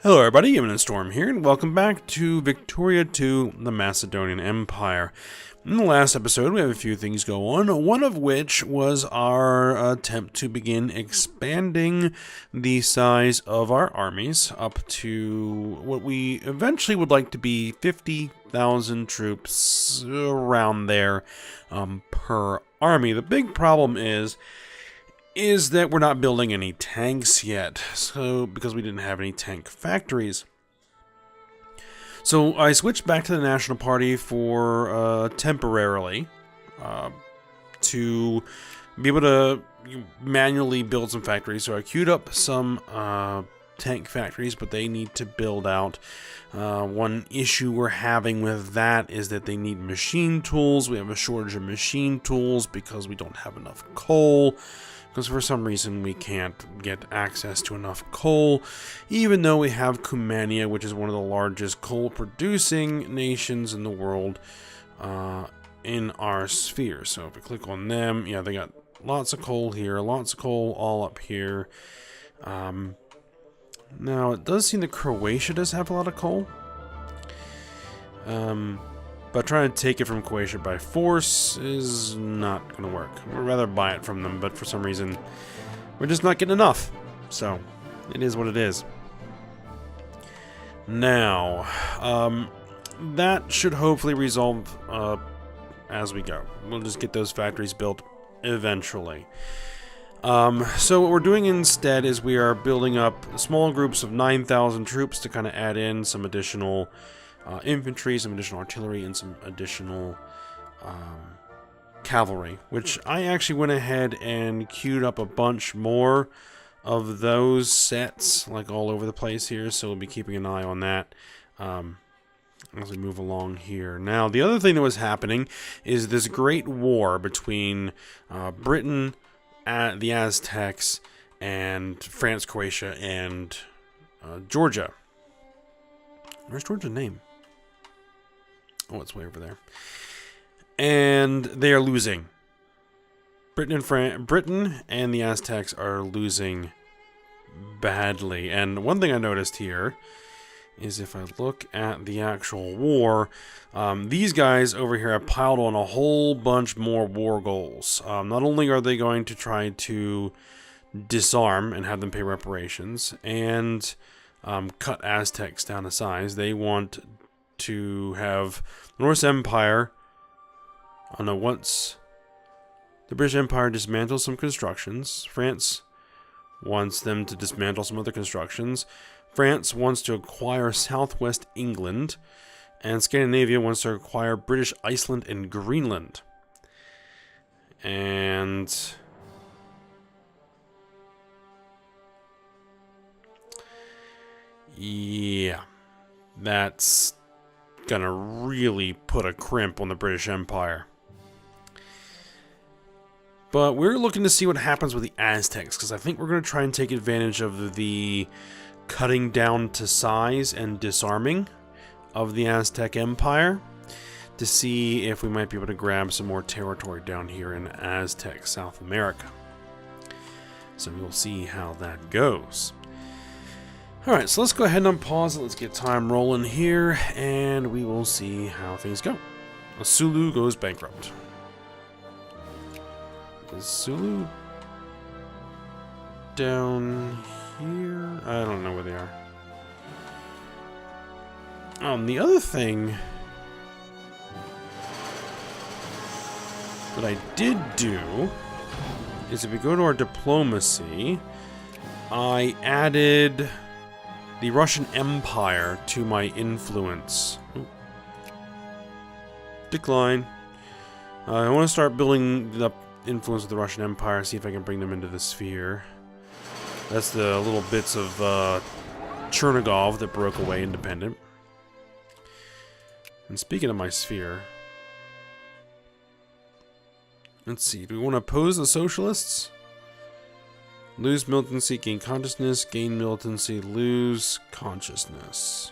Hello everybody, Imminent Storm here, and welcome back to Victoria II, the Macedonian Empire. In the last episode, we have a few things go on, one of which was our attempt to begin expanding the size of our armies up to what we eventually would like to be 50,000 troops, around there, per army. The big problem is that we're not building any tanks yet, so because we didn't have any tank factories. So I switched back to the National Party for temporarily to be able to manually build some factories. So I queued up some tank factories, but they need to build out. One issue we're having with that is that they need machine tools. We have a shortage of machine tools because we don't have enough coal. Because for some reason we can't get access to enough coal, even though we have Cumania, which is one of the largest coal-producing nations in the world, in our sphere. So if we click on them, yeah, they got lots of coal here, lots of coal all up here. Now, it does seem that Croatia does have a lot of coal. But trying to take it from Croatia by force is not going to work. We'd rather buy it from them, but for some reason, we're just not getting enough. So, it is what it is. Now, that should hopefully resolve as we go. We'll just get those factories built eventually. So what we're doing instead is we are building up small groups of 9,000 troops to kind of add in some additional infantry, some additional artillery, and some additional cavalry, which I actually went ahead and queued up a bunch more of those sets, like all over the place here, so we'll be keeping an eye on that as we move along here. Now, the other thing that was happening is this great war between Britain, the Aztecs, and France, Croatia, and Georgia. Where's Georgia's name? Oh, it's way over there. And they are losing. Britain and the Aztecs are losing badly. And one thing I noticed here is if I look at the actual war, these guys over here have piled on a whole bunch more war goals. Not only are they going to try to disarm and have them pay reparations and cut Aztecs down to size, they want to have the Norse Empire. Once the British Empire dismantles some constructions, France wants them to dismantle some other constructions. France wants to acquire southwest England, and Scandinavia wants to acquire British Iceland and Greenland. And yeah, that's gonna really put a crimp on the British Empire. But we're looking to see what happens with the Aztecs, because I think we're going to try and take advantage of the cutting down to size and disarming of the Aztec Empire to see if we might be able to grab some more territory down here in Aztec South America. So we'll see how that goes. Alright, so let's go ahead and unpause it. Let's get time rolling here, and we will see how things go. Sulu goes bankrupt. Is Sulu down here? I don't know where they are. The other thing that I did do is if we go to our diplomacy, I added the Russian Empire to my influence. Ooh. Decline. I want to start building the influence of the Russian Empire, see if I can bring them into the sphere. That's the little bits of Chernigov that broke away independent. And speaking of my sphere, let's see, do we want to oppose the socialists? Lose militancy, gain consciousness, gain militancy, lose consciousness.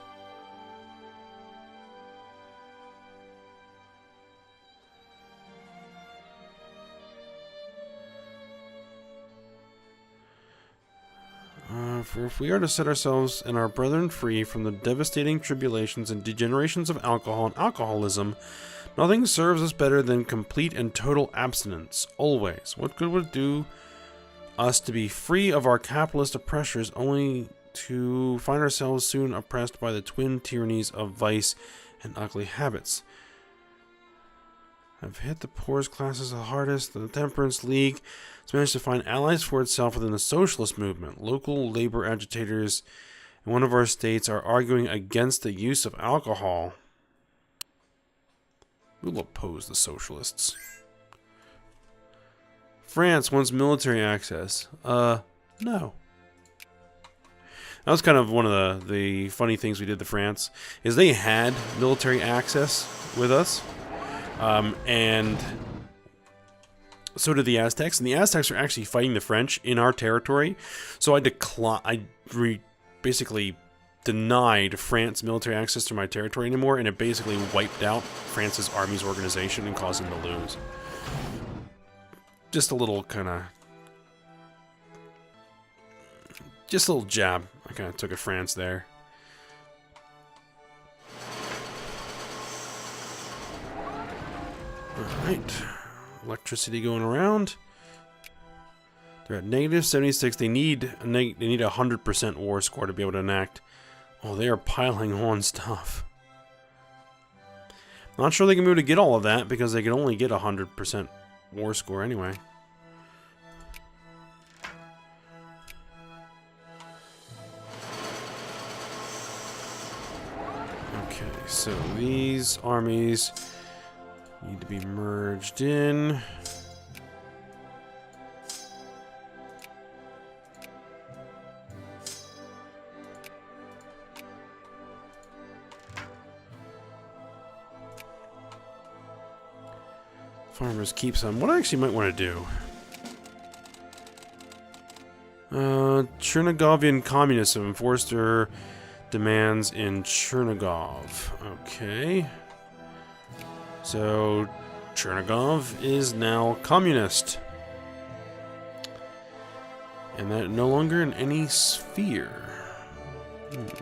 For if we are to set ourselves and our brethren free from the devastating tribulations and degenerations of alcohol and alcoholism, nothing serves us better than complete and total abstinence. Always. What good would it do us to be free of our capitalist oppressors, only to find ourselves soon oppressed by the twin tyrannies of vice and ugly habits? Have hit the poorest classes the hardest. The Temperance League has managed to find allies for itself within the socialist movement. Local labor agitators in one of our states are arguing against the use of alcohol. We'll oppose the socialists. France wants military access. No. That was kind of one of the funny things we did to France, is they had military access with us. And so did the Aztecs, and the Aztecs are actually fighting the French in our territory. So I basically denied France military access to my territory anymore, and it basically wiped out France's army's organization and caused them to lose. Just a little jab. I kind of took at France there. Alright, electricity going around. They're at negative 76. They need a 100% war score to be able to enact. Oh, they are piling on stuff. Not sure they can be able to get all of that because they can only get 100% war score anyway. Okay, so these armies need to be merged in. Farmers keep some. What I actually might want to do. Chernigovian communists have enforced their demands in Chernigov. Okay. So, Chernigov is now communist. And that no longer in any sphere.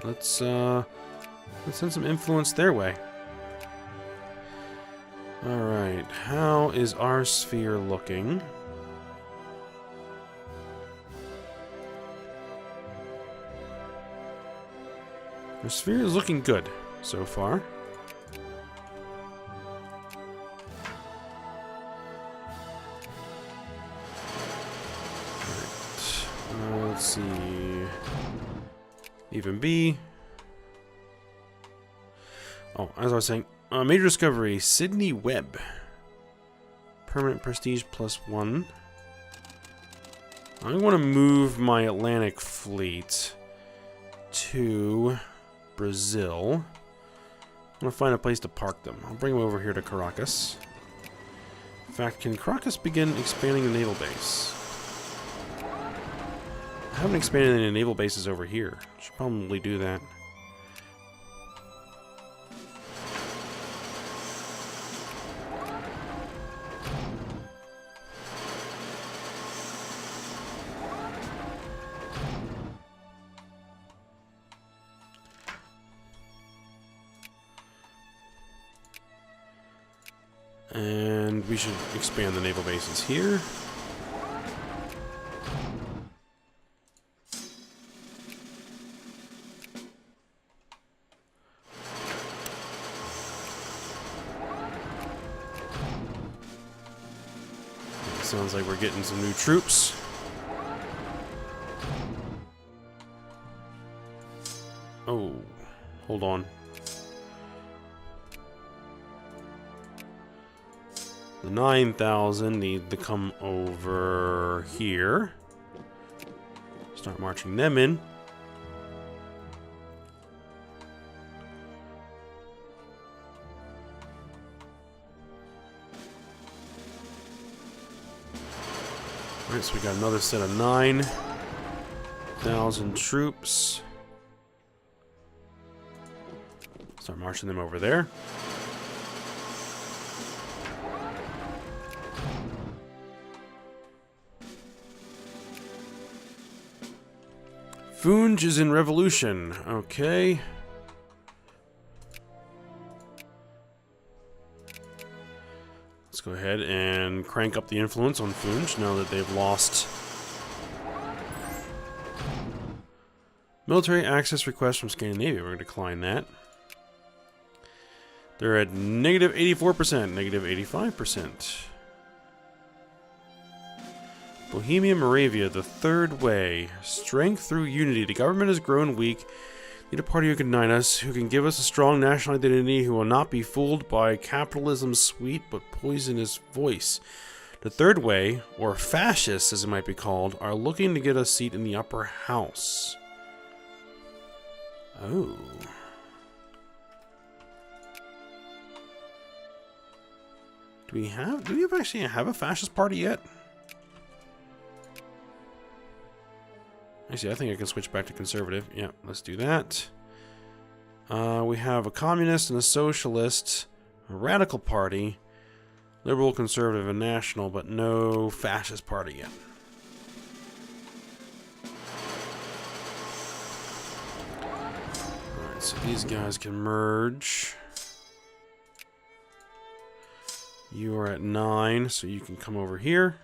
Let's send some influence their way. Alright, how is our sphere looking? Our sphere is looking good so far. Let's see. Even B. Oh, as I was saying, major discovery, Sydney Webb. Permanent prestige +1. I want to move my Atlantic fleet to Brazil. I'm going to find a place to park them. I'll bring them over here to Caracas. In fact, can Caracas begin expanding the naval base? I haven't expanded any naval bases over here. Should probably do that. And we should expand the naval bases here. Sounds like we're getting some new troops. Oh, hold on. The 9,000 need to come over here. Start marching them in. Alright, so we got another set of 9,000 troops. Start marching them over there. Funge is in revolution. Okay. Let's go ahead and crank up the influence on Funge now that they've lost. Military access request from Scandinavia. We're going to decline that. They're at negative 84%, negative 85%. Bohemia, Moravia, the third way. Strength through unity. The government has grown weak. Need a party who can unite us, who can give us a strong national identity, who will not be fooled by capitalism's sweet but poisonous voice. The third way, or fascists as it might be called, are looking to get a seat in the upper house. Oh. Do we actually have a fascist party yet? Actually, I think I can switch back to conservative. Yeah, let's do that. We have a communist and a socialist, a radical party, liberal, conservative, and national, but no fascist party yet. Alright, so these guys can merge. You are at 9, so you can come over here.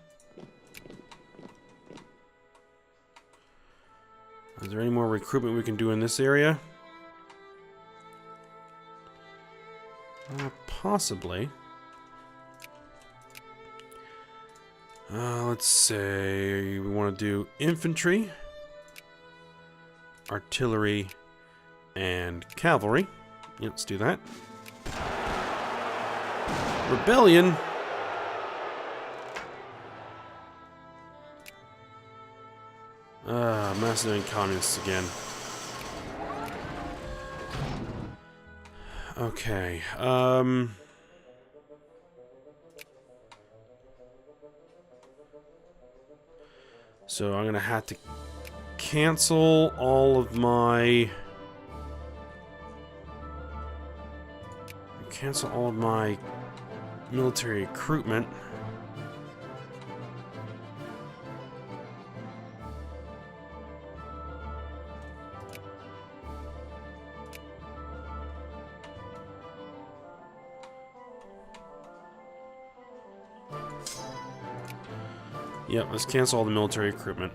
Is there any more recruitment we can do in this area? Possibly. Let's say we want to do infantry, artillery, and cavalry. Yeah, let's do that. Rebellion. Macedonian communists again. Okay, so I'm gonna have to cancel all of my military recruitment. Yep, let's cancel all the military recruitment.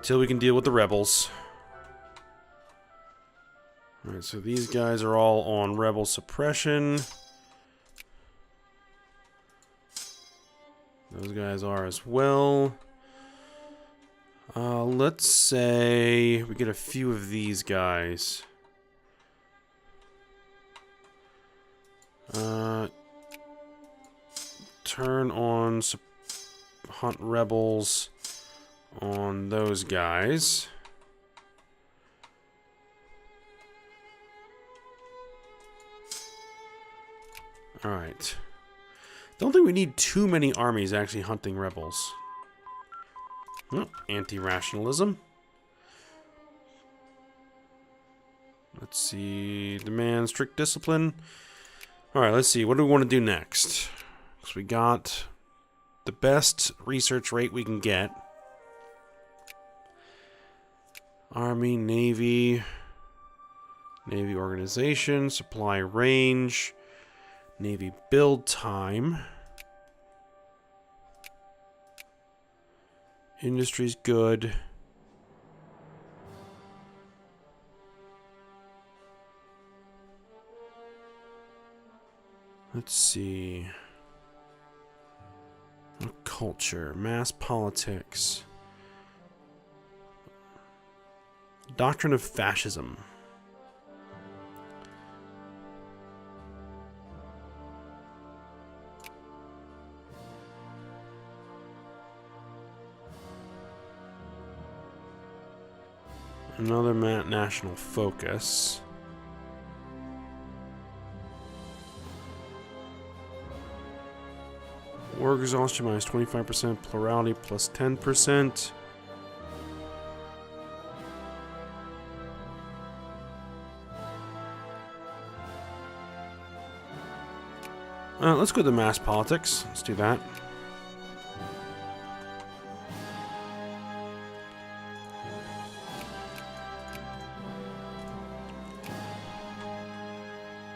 Till we can deal with the rebels. Alright, so these guys are all on rebel suppression. Those guys are as well. Let's say we get a few of these guys. Turn on hunt rebels on those guys. Alright. Don't think we need too many armies actually hunting rebels. Oh, anti-rationalism. Let's see. Demand strict discipline. Alright, let's see. What do we want to do next? Because we got the best research rate we can get. Army, Navy, Navy organization, supply range, Navy build time. Industry's good. Let's see. Culture, mass politics. Doctrine of fascism. Another national focus. War exhaustion minus 25%, plurality plus 10%. Let's go to mass politics. Let's do that.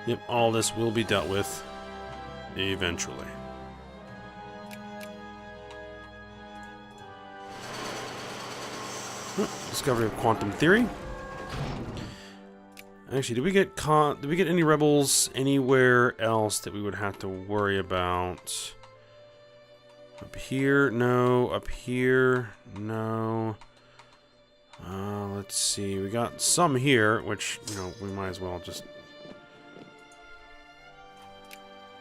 Yep, all this will be dealt with eventually. Discovery of quantum theory. Actually, did we get any rebels anywhere else that we would have to worry about? Up here, no. Up here, no. Let's see. We got some here, which, you know, we might as well just...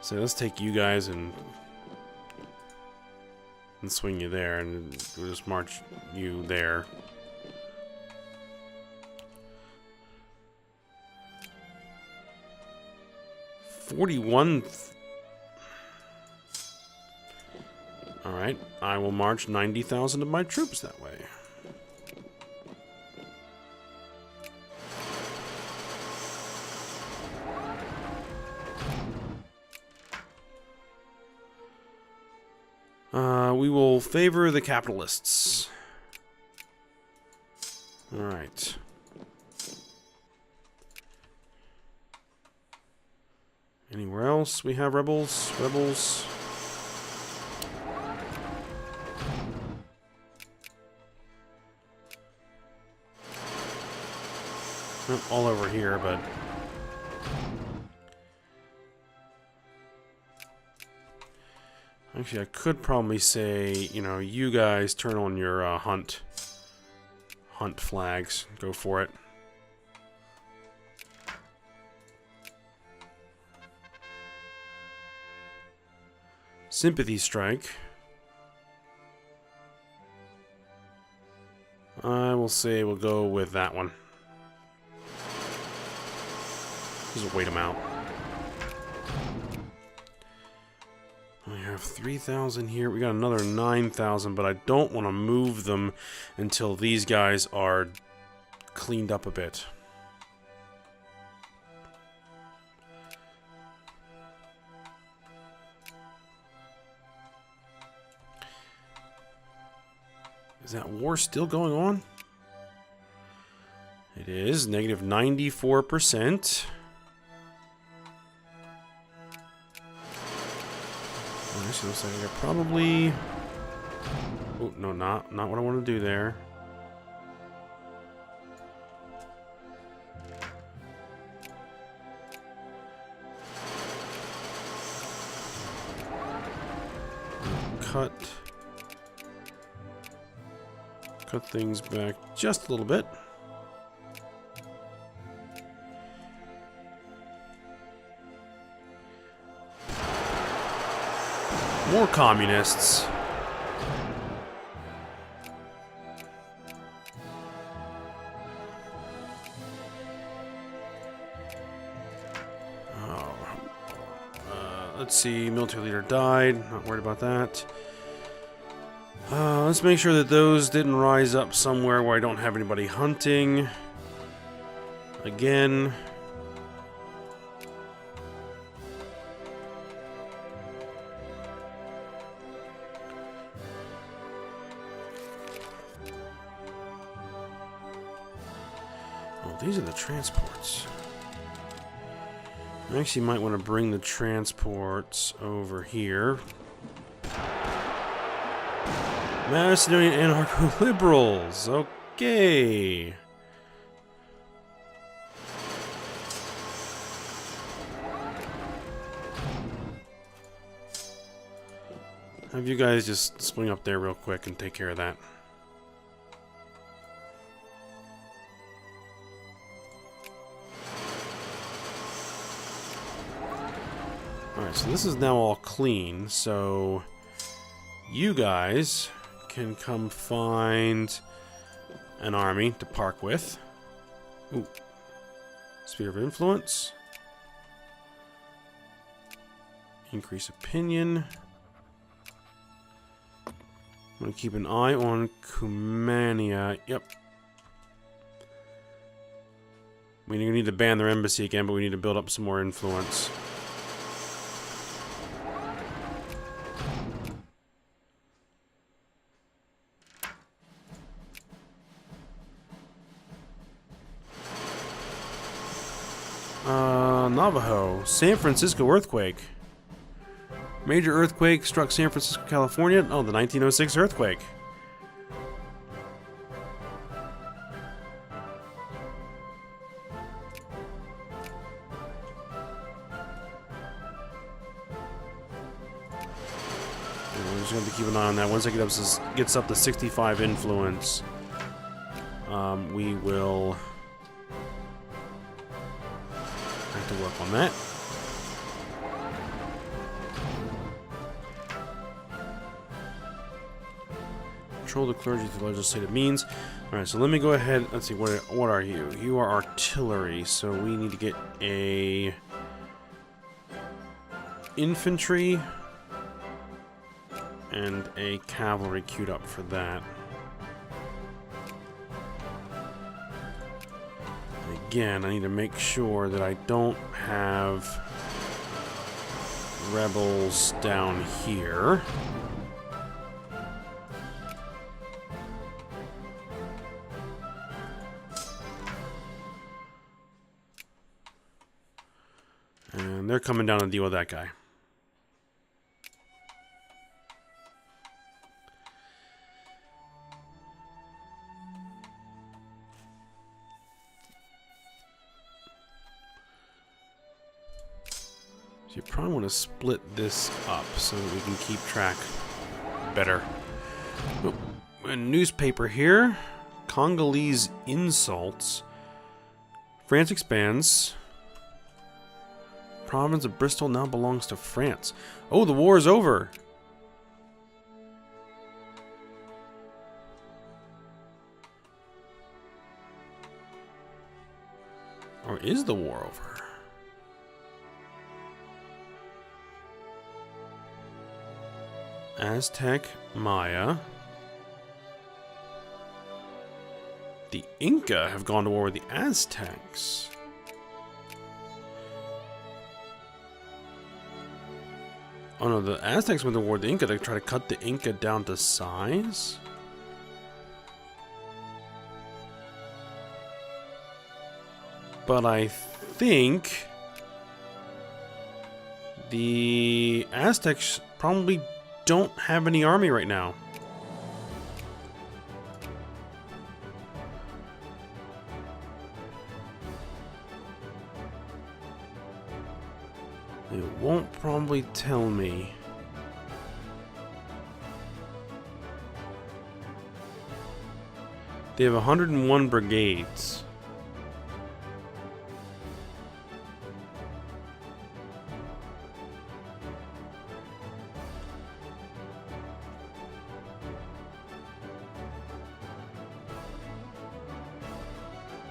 So let's take you guys and swing you there, and we'll just march you there. Alright, I will march 90,000 of my troops that way. We will favor the capitalists. Alright. Anywhere else we have rebels? Rebels. Not all over here, but... Actually, I could probably say, you know, you guys turn on your hunt flags. Go for it. Sympathy strike. I will say we'll go with that one. Just wait them out. We have 3,000 here. We got another 9,000, but I don't want to move them until these guys are cleaned up a bit. Is that war still going on? It is. Negative 94%. Actually, looks like I could probably... Oh, no, not what I want to do there. Cut things back just a little bit. More communists. Let's see, military leader died. Not worried about that. Let's make sure that those didn't rise up somewhere where I don't have anybody hunting. Again. Oh, these are the transports. I actually might want to bring the transports over here. Macedonian anarcho-liberals. Okay. Have you guys just swing up there real quick and take care of that. Alright, so this is now all clean, so you guys can come find an army to park with. Ooh. Sphere of influence. Increase opinion. I'm going to keep an eye on Cumania. Yep. We need to ban their embassy again, but we need to build up some more influence. Navajo. San Francisco earthquake. Major earthquake struck San Francisco, California. Oh, the 1906 earthquake. We're just going to keep an eye on that. Once it gets up to 65 influence, we will have to work on that. Control the clergy through legislative means. Alright, so let me go ahead. Let's see, what are you? You are artillery, so we need to get a infantry and a cavalry queued up for that. Again, I need to make sure that I don't have rebels down here. And they're coming down to deal with that guy. So you probably want to split this up so that we can keep track better. Oh, a newspaper here. Congolese insults. France expands. Province of Bristol now belongs to France. Oh, the war is over. Or is the war over? Aztec, Maya. The Inca have gone to war with the Aztecs. Oh no, the Aztecs went to war with the Inca to try to cut the Inca down to size? But I think the Aztecs probably don't have any army right now. It won't probably tell me. They have 101 brigades.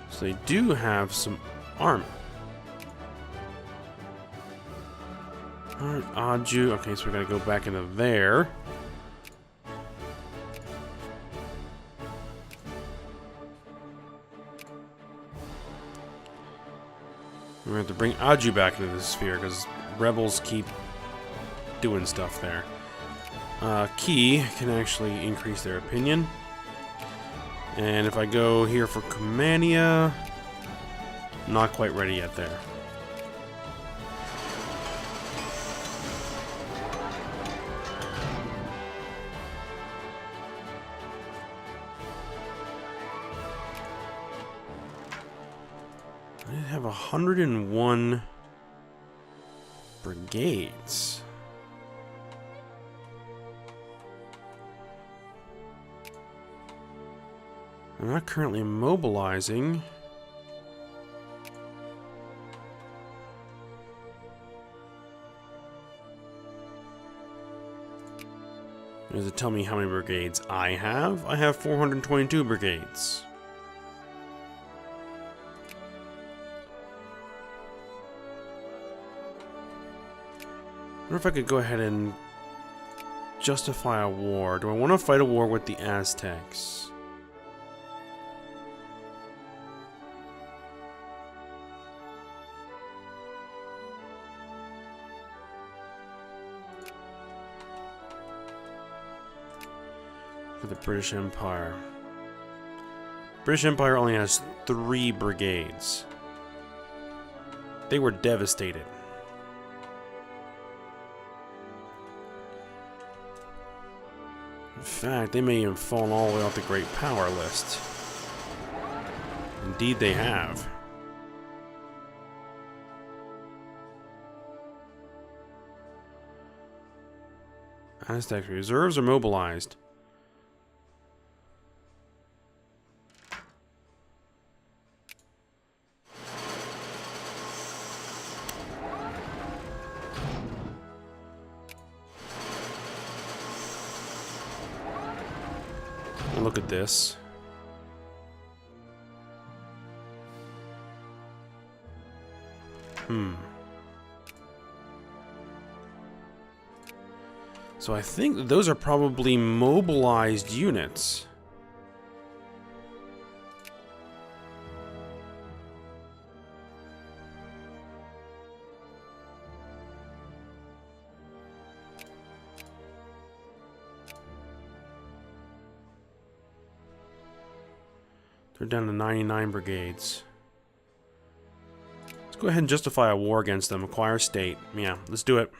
So they do have some armor. Alright, Aju. Okay, so we gotta go back into there. We're gonna have to bring Aju back into the sphere because rebels keep doing stuff there. Key can actually increase their opinion. And if I go here for Comania, not quite ready yet there. I have 101 brigades. I'm not currently mobilizing. Does it tell me how many brigades I have? I have 422 brigades. I wonder if I could go ahead and justify a war. Do I want to fight a war with the Aztecs? For the British Empire. British Empire only has 3 brigades. They were devastated. In fact, they may have fallen all the way off the Great Power list. Indeed they have. Aztec reserves are mobilized. And look at this. So I think that those are probably mobilized units. They're down to 99 brigades. Let's go ahead and justify a war against them. Acquire state. Yeah, let's do it.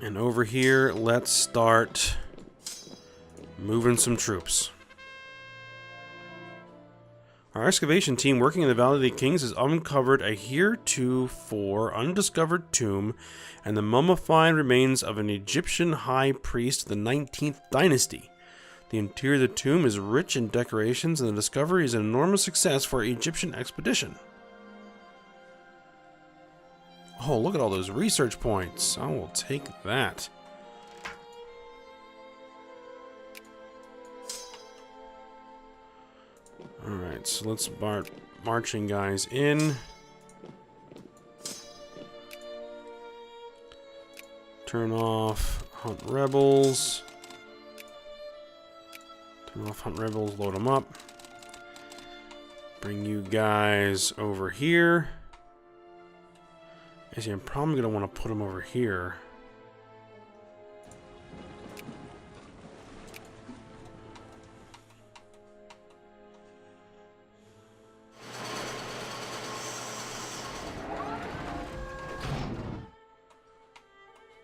And over here, let's start moving some troops. Our excavation team working in the Valley of the Kings has uncovered a heretofore undiscovered tomb and the mummified remains of an Egyptian high priest of the 19th dynasty. The interior of the tomb is rich in decorations, and the discovery is an enormous success for an Egyptian expedition. Oh, look at all those research points. I will take that. Alright, so let's start marching guys in. Turn off Hunt Rebels. Turn off Hunt Rebels, load them up. Bring you guys over here. Actually, I'm probably going to want to put them over here.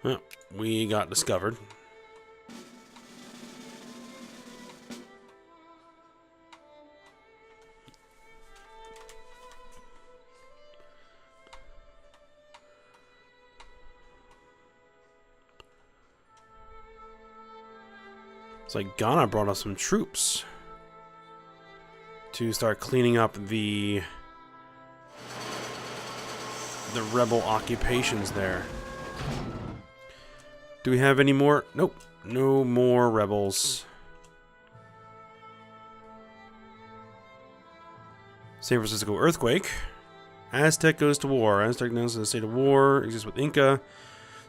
Well, we got discovered. It's like Ghana brought us some troops to start cleaning up the rebel occupations there. Do we have any more? Nope. No more rebels. San Francisco earthquake. Aztec goes to war. Aztec announces a state of war. Exists with Inca.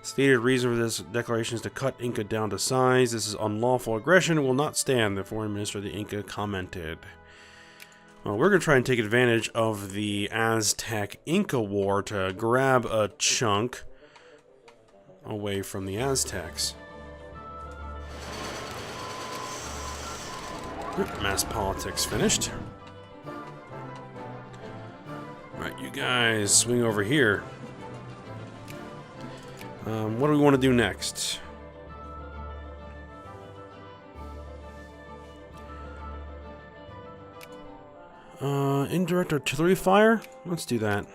Stated reason for this declaration is to cut Inca down to size. This is unlawful aggression and will not stand, the foreign minister of the Inca commented. Well, we're going to try and take advantage of the Aztec-Inca war to grab a chunk away from the Aztecs. Mass politics finished. Alright, you guys swing over here. What do we want to do next? Indirect artillery fire? Let's do that.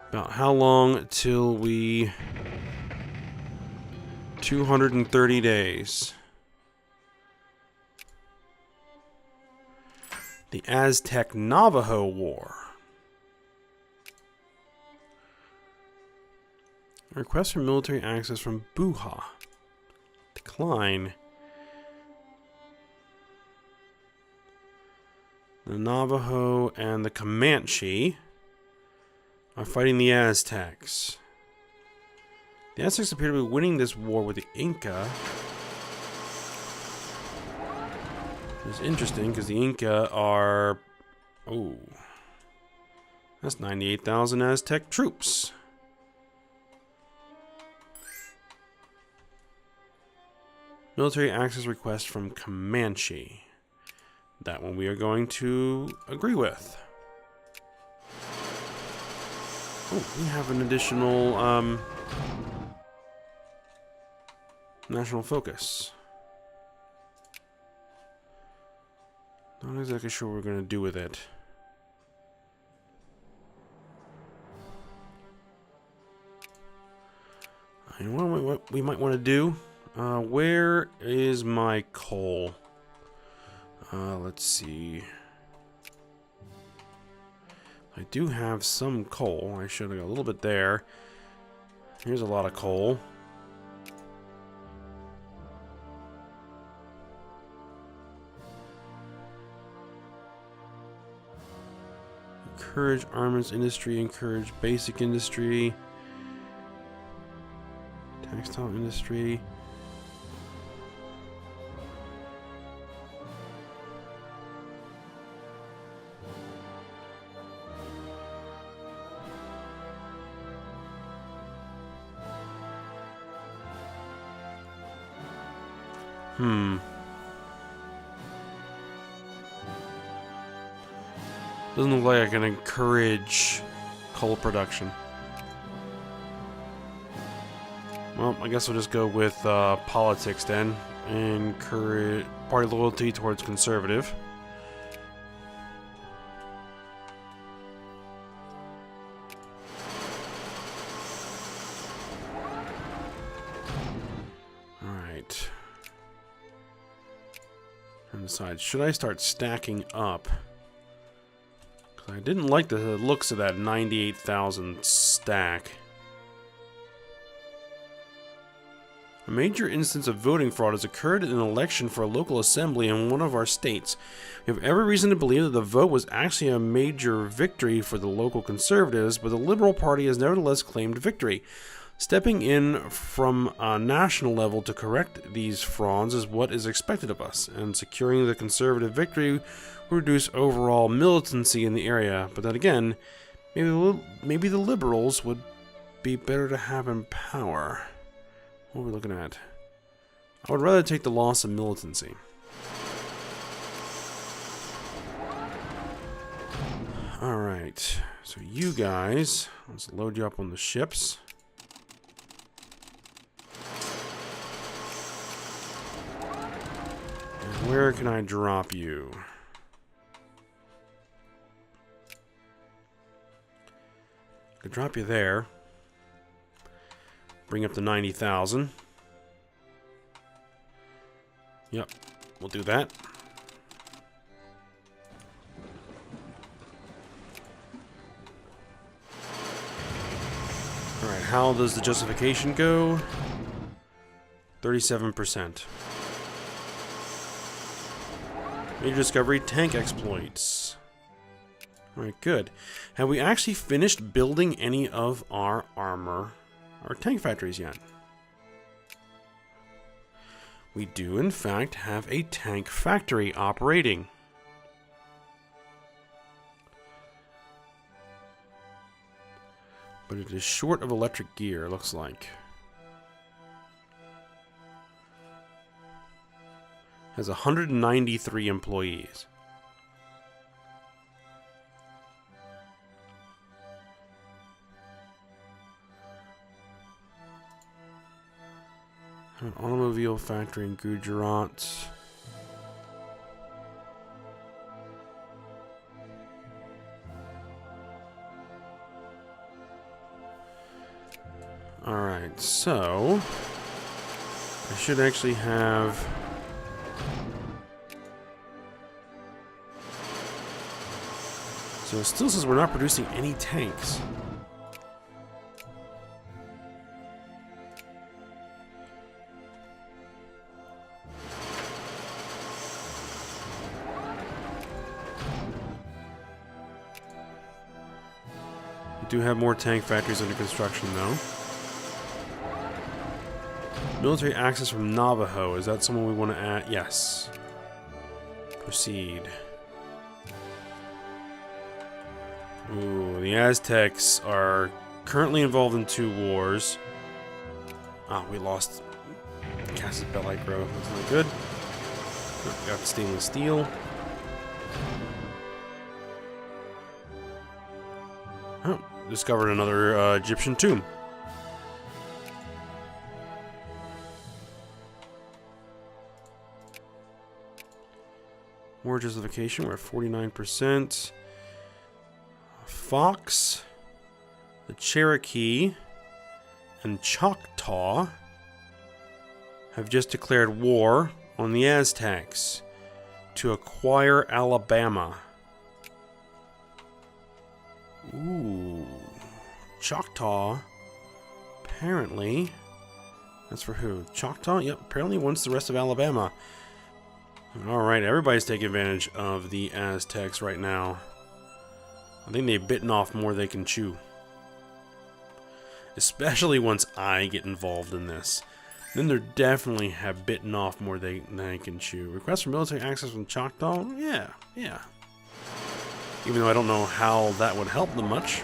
About how long till we... 230 days. The Aztec-Navajo War. Request for military access from Buha. Decline. The Navajo and the Comanche are fighting the Aztecs. The Aztecs appear to be winning this war with the Inca. It's interesting because the Inca are... Oh. That's 98,000 Aztec troops. Military access request from Comanche. That one we are going to agree with. Oh, we have an additional national focus. Not exactly sure what we're going to do with it. You know what we might want to do? Where is my coal? Let's see. I do have some coal. I should have got a little bit there. Here's a lot of coal. Encourage armaments industry, encourage basic industry, textile industry. Doesn't look like I can encourage coal production. Well, I guess we'll just go with politics then. Encourage party loyalty towards conservative. Alright. And decide, should I start stacking up? I didn't like the looks of that 98,000 stack. A major instance of voting fraud has occurred in an election for a local assembly in one of our states. We have every reason to believe that the vote was actually a major victory for the local conservatives, but the Liberal Party has nevertheless claimed victory. Stepping in from a national level to correct these frauds is what is expected of us, and securing the conservative victory will reduce overall militancy in the area. But then again, maybe the Liberals would be better to have in power. What are we looking at? I would rather take the loss of militancy. Alright, so you guys, let's load you up on the ships. And where can I drop you? I could drop you there. Bring up to 90,000. Yep, we'll do that. Alright, how does the justification go? 37%. Major discovery, tank exploits. Alright, good. Have we actually finished building any of our armor or tank factories yet? We do, in fact, have a tank factory operating. But it is short of electric gear, it looks like. Has 193 employees. An automobile factory in Gujarat. Alright, so I should actually have so it still says we're not producing any tanks. We do have more tank factories under construction, though. Military access from Navajo. Is that someone we want to add? Yes. Proceed. Ooh, the Aztecs are currently involved in 2 wars. Ah, we lost Casus Belli Grove. That's not good. Got stainless steel. Oh, discovered another Egyptian tomb. War justification, we're at 49%. Fox, the Cherokee, and Choctaw have just declared war on the Aztecs to acquire Alabama. Ooh. Choctaw. Apparently. That's for who? Choctaw? Yep, apparently wants the rest of Alabama. Alright, everybody's taking advantage of the Aztecs right now. I think they've bitten off more they can chew. Especially once I get involved in this. Then they definitely have bitten off more than they can chew. Request for military access from Choctaw? Yeah. Even though I don't know how that would help them much.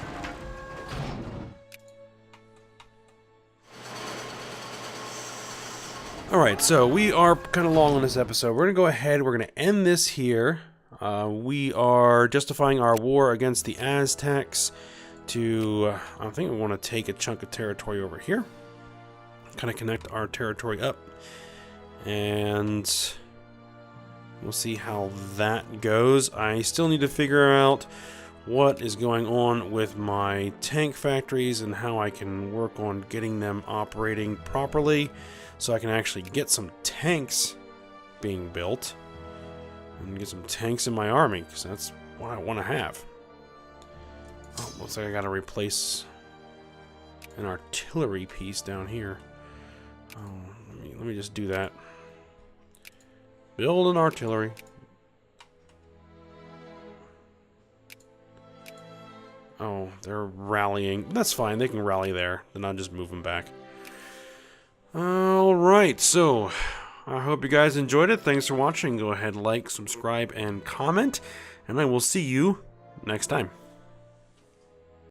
Alright, so we are kind of long on this episode. We're going to go ahead, we're going to end this here. We are justifying our war against the Aztecs to, I think we want to take a chunk of territory over here. Kind of connect our territory up. And we'll see how that goes. I still need to figure out what is going on with my tank factories and how I can work on getting them operating properly so I can actually get some tanks being built and get some tanks in my army, because that's what I want to have. Oh, looks like I gotta replace an artillery piece down here. Oh, let me just do that. Build an artillery. Oh, they're rallying. That's fine, they can rally there. Then I'll just move them back. Alright, so I hope you guys enjoyed it. Thanks for watching. Go ahead, like, subscribe, and comment. And I will see you next time.